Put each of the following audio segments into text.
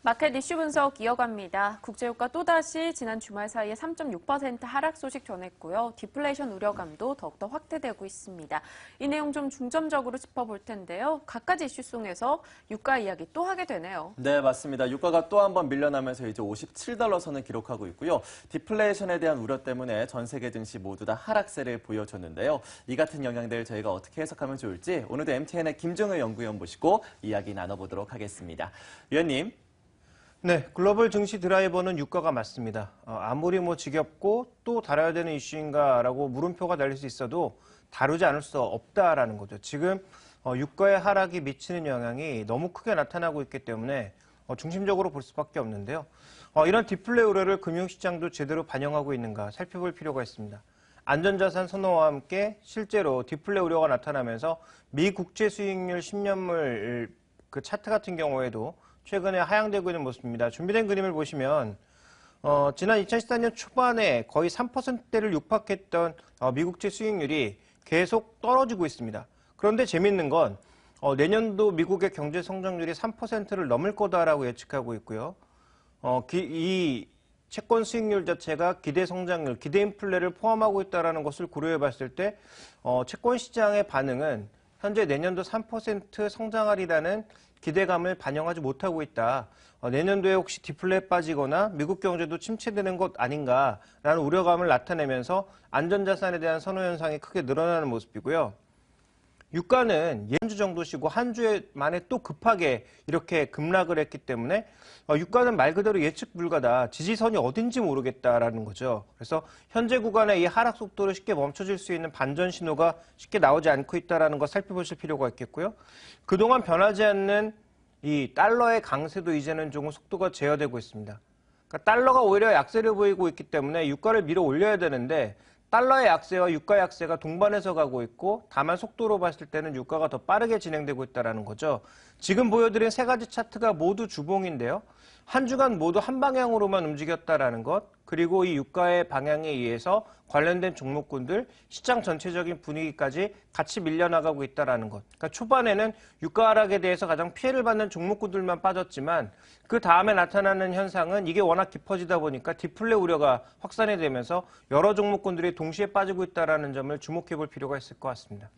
마켓 이슈 분석 이어갑니다. 국제유가 또다시 지난 주말 사이에 3.6% 하락 소식 전했고요. 디플레이션 우려감도 더욱더 확대되고 있습니다. 이 내용 좀 중점적으로 짚어볼 텐데요. 각가지 이슈송에서 유가 이야기 또 하게 되네요. 네, 맞습니다. 유가가 또 한 번 밀려나면서 이제 57달러 선을 기록하고 있고요. 디플레이션에 대한 우려 때문에 전 세계 증시 모두 다 하락세를 보여줬는데요. 이 같은 영향들 저희가 어떻게 해석하면 좋을지 오늘도 MTN의 김정일 연구위원 모시고 이야기 나눠보도록 하겠습니다. 위원님. 네, 글로벌 증시 드라이버는 유가가 맞습니다. 아무리 지겹고 또 다뤄야 되는 이슈인가라고 물음표가 달릴 수 있어도 다루지 않을 수 없다라는 거죠. 지금 유가의 하락이 미치는 영향이 너무 크게 나타나고 있기 때문에 중심적으로 볼 수밖에 없는데요. 이런 디플레 우려를 금융시장도 제대로 반영하고 있는가 살펴볼 필요가 있습니다. 안전자산 선호와 함께 실제로 디플레 우려가 나타나면서 미 국채 수익률 10년물 그 차트 같은 경우에도 최근에 하향되고 있는 모습입니다. 준비된 그림을 보시면 지난 2014년 초반에 거의 3%대를 육박했던 미국채 수익률이 계속 떨어지고 있습니다. 그런데 재밌는 건 내년도 미국의 경제 성장률이 3%를 넘을 거다라고 예측하고 있고요. 이 채권 수익률 자체가 기대 성장률, 기대 인플레를 포함하고 있다는 것을 고려해 봤을 때 채권 시장의 반응은 현재 내년도 3% 성장하리라는 기대감을 반영하지 못하고 있다. 내년도에 혹시 디플레에 빠지거나 미국 경제도 침체되는 것 아닌가라는 우려감을 나타내면서 안전자산에 대한 선호 현상이 크게 늘어나는 모습이고요. 유가는 한 주 정도 쉬고 한 주에 만에 또 급하게 이렇게 급락을 했기 때문에 유가는 말 그대로 예측 불가다. 지지선이 어딘지 모르겠다라는 거죠. 그래서 현재 구간의 이 하락 속도를 쉽게 멈춰질 수 있는 반전 신호가 쉽게 나오지 않고 있다는 거 살펴보실 필요가 있겠고요. 그동안 변하지 않는 이 달러의 강세도 이제는 조금 속도가 제어되고 있습니다. 그러니까 달러가 오히려 약세를 보이고 있기 때문에 유가를 밀어 올려야 되는데 달러의 약세와 유가 약세가 동반해서 가고 있고 다만 속도로 봤을 때는 유가가 더 빠르게 진행되고 있다는 거죠. 지금 보여드린 세 가지 차트가 모두 주봉인데요. 한 주간 모두 한 방향으로만 움직였다는 것, 그리고 이 유가의 방향에 의해서 관련된 종목군들, 시장 전체적인 분위기까지 같이 밀려나가고 있다는 것. 그러니까 초반에는 유가 하락에 대해서 가장 피해를 받는 종목군들만 빠졌지만 그 다음에 나타나는 현상은 이게 워낙 깊어지다 보니까 디플레 우려가 확산이 되면서 여러 종목군들이 동시에 빠지고 있다는 점을 주목해 볼 필요가 있을 것 같습니다.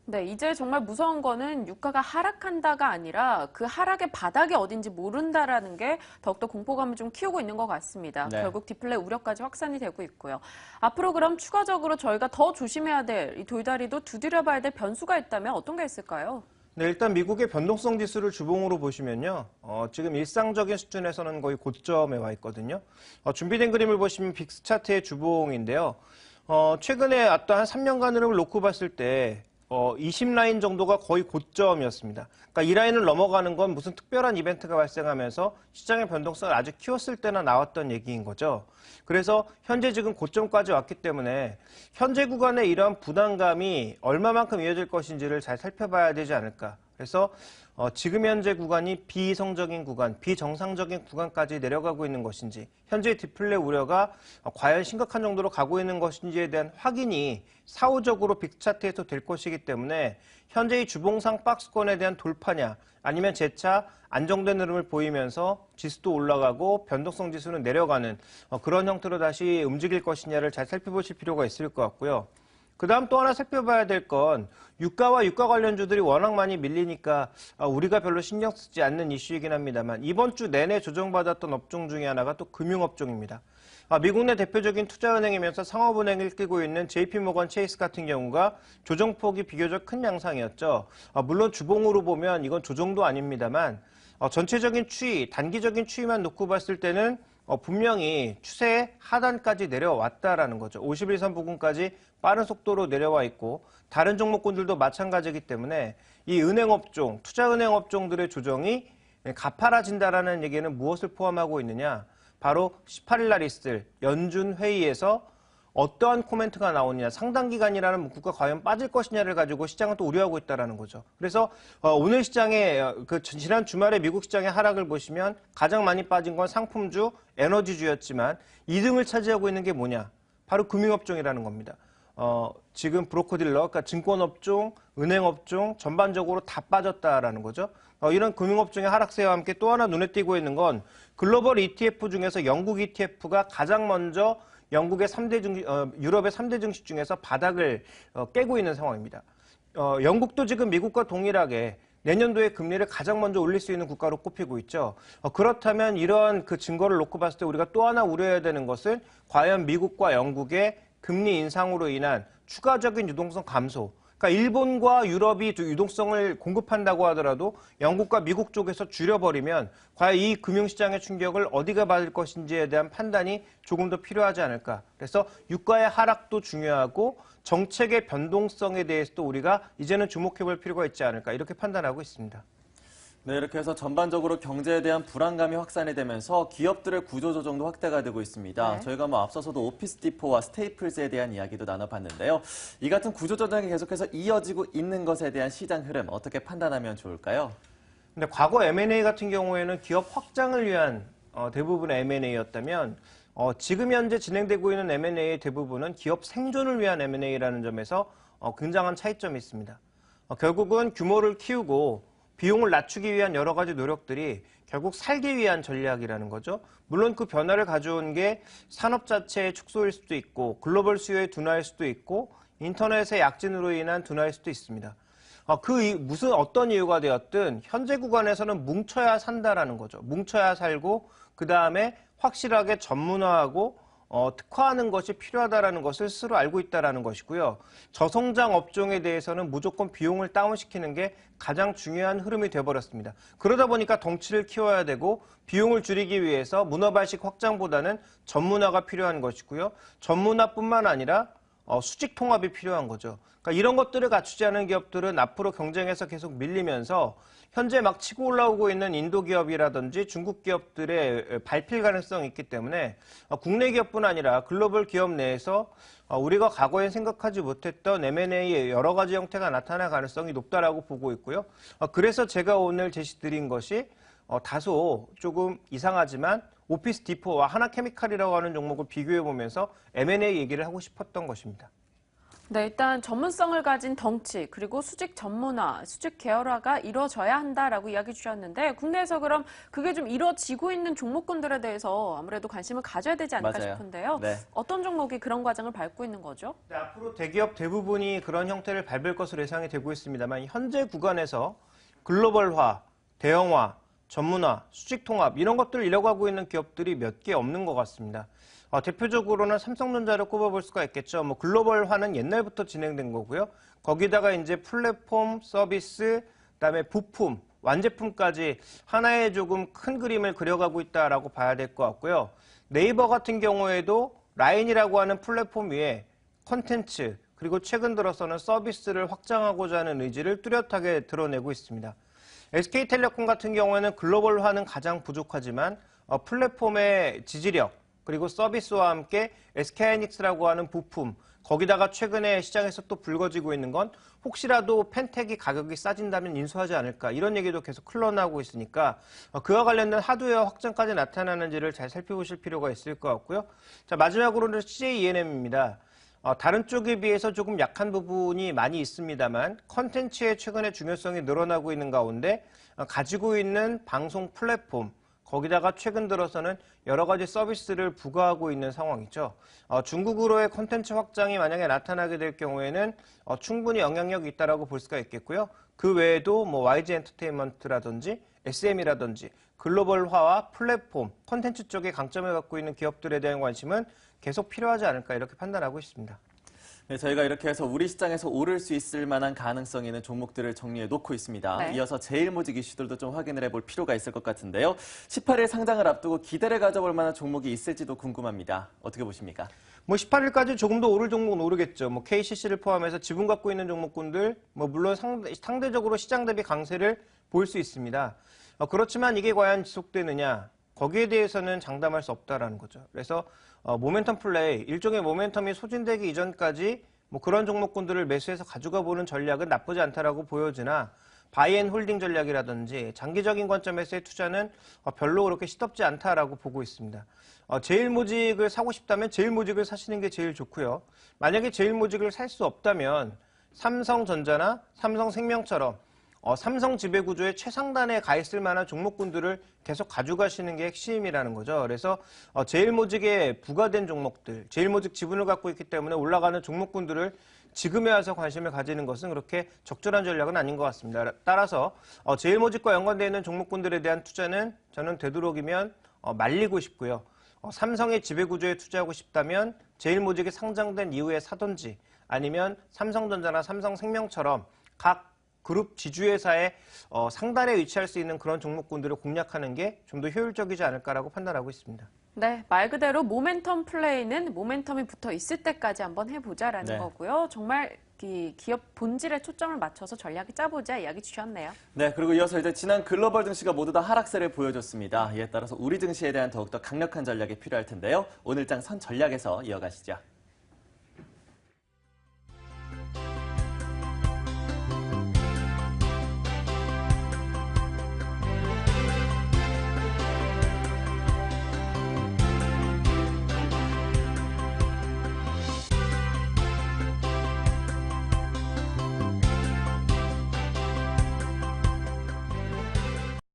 네, 이제 정말 무서운 거는 유가가 하락한다가 아니라 그 하락의 바닥이 어딘지 모른다라는 게 더욱더 공포감을 좀 키우고 있는 것 같습니다. 네. 결국 디플레 우려까지 확산이 되고 있고요. 앞으로 그럼 추가적으로 저희가 더 조심해야 될 이 돌다리도 두드려봐야 될 변수가 있다면 어떤 게 있을까요? 네, 일단 미국의 변동성 지수를 주봉으로 보시면요. 지금 일상적인 수준에서는 거의 고점에 와 있거든요. 준비된 그림을 보시면 빅스 차트의 주봉인데요. 최근에 어떤 한 3년간 흐름을 놓고 봤을 때 20라인 정도가 거의 고점이었습니다. 그러니까 이 라인을 넘어가는 건 무슨 특별한 이벤트가 발생하면서 시장의 변동성을 아주 키웠을 때나 나왔던 얘기인 거죠. 그래서 현재 지금 고점까지 왔기 때문에 현재 구간의 이러한 부담감이 얼마만큼 이어질 것인지를 잘 살펴봐야 되지 않을까. 그래서 지금 현재 구간이 비이성적인 구간, 비정상적인 구간까지 내려가고 있는 것인지, 현재 디플레 우려가 과연 심각한 정도로 가고 있는 것인지에 대한 확인이 사후적으로 빅차트에서 될 것이기 때문에 현재 이 주봉상 박스권에 대한 돌파냐, 아니면 재차 안정된 흐름을 보이면서 지수도 올라가고 변동성 지수는 내려가는 그런 형태로 다시 움직일 것이냐를 잘 살펴보실 필요가 있을 것 같고요. 그 다음 또 하나 살펴봐야 될 건 유가와 유가 관련주들이 워낙 많이 밀리니까 우리가 별로 신경 쓰지 않는 이슈이긴 합니다만 이번 주 내내 조정받았던 업종 중에 하나가 또 금융업종입니다. 미국 내 대표적인 투자은행이면서 상업은행을 끼고 있는 JP모건 체이스 같은 경우가 조정폭이 비교적 큰 양상이었죠. 물론 주봉으로 보면 이건 조정도 아닙니다만 전체적인 추이, 단기적인 추이만 놓고 봤을 때는 분명히 추세의 하단까지 내려왔다라는 거죠. 51선 부근까지 빠른 속도로 내려와 있고 다른 종목군들도 마찬가지이기 때문에 이 은행업종, 투자은행업종들의 조정이 가파라진다라는 얘기는 무엇을 포함하고 있느냐? 바로 18일 날 있을 연준 회의에서 어떠한 코멘트가 나오느냐, 상당기간이라는 문구가 과연 빠질 것이냐를 가지고 시장은 또 우려하고 있다는 거죠. 그래서 오늘 시장의 지난 주말에 미국 시장의 하락을 보시면 가장 많이 빠진 건 상품주, 에너지주였지만 2등을 차지하고 있는 게 뭐냐? 바로 금융업종이라는 겁니다. 지금 브로커딜러, 그러니까 증권업종, 은행업종 전반적으로 다 빠졌다라는 거죠. 이런 금융업종의 하락세와 함께 또 하나 눈에 띄고 있는 건 글로벌 ETF 중에서 영국 ETF가 가장 먼저 영국의 3대 증시, 유럽의 3대 증시 중에서 바닥을 깨고 있는 상황입니다. 영국도 지금 미국과 동일하게 내년도에 금리를 가장 먼저 올릴 수 있는 국가로 꼽히고 있죠. 그렇다면 이러한 그 증거를 놓고 봤을 때 우리가 또 하나 우려해야 되는 것은 과연 미국과 영국의 금리 인상으로 인한 추가적인 유동성 감소. 그러니까 일본과 유럽이 유동성을 공급한다고 하더라도 영국과 미국 쪽에서 줄여버리면 과연 이 금융시장의 충격을 어디가 받을 것인지에 대한 판단이 조금 더 필요하지 않을까. 그래서 유가의 하락도 중요하고 정책의 변동성에 대해서도 우리가 이제는 주목해볼 필요가 있지 않을까 이렇게 판단하고 있습니다. 네, 이렇게 해서 전반적으로 경제에 대한 불안감이 확산이 되면서 기업들의 구조조정도 확대가 되고 있습니다. 네. 저희가 앞서서도 오피스 디포와 스테이플스에 대한 이야기도 나눠봤는데요. 이 같은 구조조정이 계속해서 이어지고 있는 것에 대한 시장 흐름 어떻게 판단하면 좋을까요? 근데 과거 M&A 같은 경우에는 기업 확장을 위한 대부분의 M&A였다면 지금 현재 진행되고 있는 M&A의 대부분은 기업 생존을 위한 M&A라는 점에서 굉장한 차이점이 있습니다. 결국은 규모를 키우고 비용을 낮추기 위한 여러 가지 노력들이 결국 살기 위한 전략이라는 거죠. 물론 그 변화를 가져온 게 산업 자체의 축소일 수도 있고 글로벌 수요의 둔화일 수도 있고 인터넷의 약진으로 인한 둔화일 수도 있습니다. 무슨 어떤 이유가 되었든 현재 구간에서는 뭉쳐야 산다라는 거죠. 뭉쳐야 살고 그 다음에 확실하게 전문화하고 특화하는 것이 필요하다라는 것을 스스로 알고 있다라는 것이고요. 저성장 업종에 대해서는 무조건 비용을 다운시키는 게 가장 중요한 흐름이 되어버렸습니다. 그러다 보니까 덩치를 키워야 되고 비용을 줄이기 위해서 문어발식 확장보다는 전문화가 필요한 것이고요. 전문화뿐만 아니라 수직 통합이 필요한 거죠. 그러니까 이런 것들을 갖추지 않은 기업들은 앞으로 경쟁에서 계속 밀리면서 현재 막 치고 올라오고 있는 인도 기업이라든지 중국 기업들의 밟힐 가능성이 있기 때문에 국내 기업뿐 아니라 글로벌 기업 내에서 우리가 과거에 생각하지 못했던 M&A의 여러 가지 형태가 나타날 가능성이 높다라고 보고 있고요. 그래서 제가 오늘 제시드린 것이 다소 조금 이상하지만 오피스 디포와 하나케미칼이라고 하는 종목을 비교해 보면서 M&A 얘기를 하고 싶었던 것입니다. 네, 일단 전문성을 가진 덩치, 그리고 수직 전문화, 수직 계열화가 이루어져야 한다라고 이야기 주셨는데 국내에서 그럼 그게 좀 이루어지고 있는 종목군들에 대해서 아무래도 관심을 가져야 되지 않을까 맞아요. 싶은데요. 네. 어떤 종목이 그런 과정을 밟고 있는 거죠? 네, 앞으로 대기업 대부분이 그런 형태를 밟을 것으로 예상이 되고 있습니다만 현재 구간에서 글로벌화, 대형화, 전문화, 수직 통합 이런 것들을 이뤄가고 있는 기업들이 몇 개 없는 것 같습니다. 대표적으로는 삼성전자를 꼽아볼 수가 있겠죠. 글로벌화는 옛날부터 진행된 거고요. 거기다가 이제 플랫폼, 서비스, 그다음에 부품, 완제품까지 하나의 조금 큰 그림을 그려가고 있다라고 봐야 될 것 같고요. 네이버 같은 경우에도 라인이라고 하는 플랫폼 위에 콘텐츠 그리고 최근 들어서는 서비스를 확장하고자 하는 의지를 뚜렷하게 드러내고 있습니다. SK텔레콤 같은 경우에는 글로벌화는 가장 부족하지만 플랫폼의 지지력 그리고 서비스와 함께 SK하이닉스라고 하는 부품 거기다가 최근에 시장에서 또 불거지고 있는 건 혹시라도 펜텍이 가격이 싸진다면 인수하지 않을까 이런 얘기도 계속 흘러나오고 있으니까 그와 관련된 하드웨어 확장까지 나타나는지를 잘 살펴보실 필요가 있을 것 같고요. 자, 마지막으로는 CJ ENM입니다. 다른 쪽에 비해서 조금 약한 부분이 많이 있습니다만 컨텐츠의 최근에 중요성이 늘어나고 있는 가운데 가지고 있는 방송 플랫폼 거기다가 최근 들어서는 여러 가지 서비스를 부과하고 있는 상황이죠. 중국으로의 콘텐츠 확장이 만약에 나타나게 될 경우에는 충분히 영향력이 있다라고 볼 수가 있겠고요. 그 외에도 YG 엔터테인먼트라든지 SM이라든지 글로벌화와 플랫폼, 콘텐츠 쪽에 강점을 갖고 있는 기업들에 대한 관심은 계속 필요하지 않을까 이렇게 판단하고 있습니다. 네, 저희가 이렇게 해서 우리 시장에서 오를 수 있을 만한 가능성이 있는 종목들을 정리해 놓고 있습니다. 네. 이어서 제일모직 이슈들도 좀 확인을 해볼 필요가 있을 것 같은데요. 18일 상장을 앞두고 기대를 가져볼 만한 종목이 있을지도 궁금합니다. 어떻게 보십니까? 18일까지 조금 더 오를 종목은 오르겠죠. KCC를 포함해서 지분 갖고 있는 종목군들, 물론 상대적으로 시장 대비 강세를 보일 수 있습니다. 그렇지만 이게 과연 지속되느냐? 거기에 대해서는 장담할 수 없다라는 거죠. 그래서 모멘텀 플레이, 일종의 모멘텀이 소진되기 이전까지 그런 종목군들을 매수해서 가져가 보는 전략은 나쁘지 않다라고 보여지나 바이앤홀딩 전략이라든지 장기적인 관점에서의 투자는 별로 그렇게 시덥지 않다라고 보고 있습니다. 제일모직을 사고 싶다면 제일모직을 사시는 게 제일 좋고요. 만약에 제일모직을 살 수 없다면 삼성전자나 삼성생명처럼 삼성 지배구조의 최상단에 가 있을 만한 종목군들을 계속 가져가시는 게 핵심이라는 거죠. 그래서 제일모직에 부과된 종목들, 제일모직 지분을 갖고 있기 때문에 올라가는 종목군들을 지금에 와서 관심을 가지는 것은 그렇게 적절한 전략은 아닌 것 같습니다. 따라서 제일모직과 연관되어 있는 종목군들에 대한 투자는 저는 되도록이면 말리고 싶고요. 삼성의 지배구조에 투자하고 싶다면 제일모직이 상장된 이후에 사든지 아니면 삼성전자나 삼성생명처럼 각 그룹 지주회사의 상단에 위치할 수 있는 그런 종목군들을 공략하는 게 좀 더 효율적이지 않을까라고 판단하고 있습니다. 네, 말 그대로 모멘텀 플레이는 모멘텀이 붙어 있을 때까지 한번 해보자라는 네. 거고요. 정말 이 기업 본질에 초점을 맞춰서 전략을 짜보자 이야기 주셨네요. 네, 그리고 이어서 이제 지난 글로벌 증시가 모두 다 하락세를 보여줬습니다. 이에 따라서 우리 증시에 대한 더욱더 강력한 전략이 필요할 텐데요. 오늘 장 선 전략에서 이어가시죠.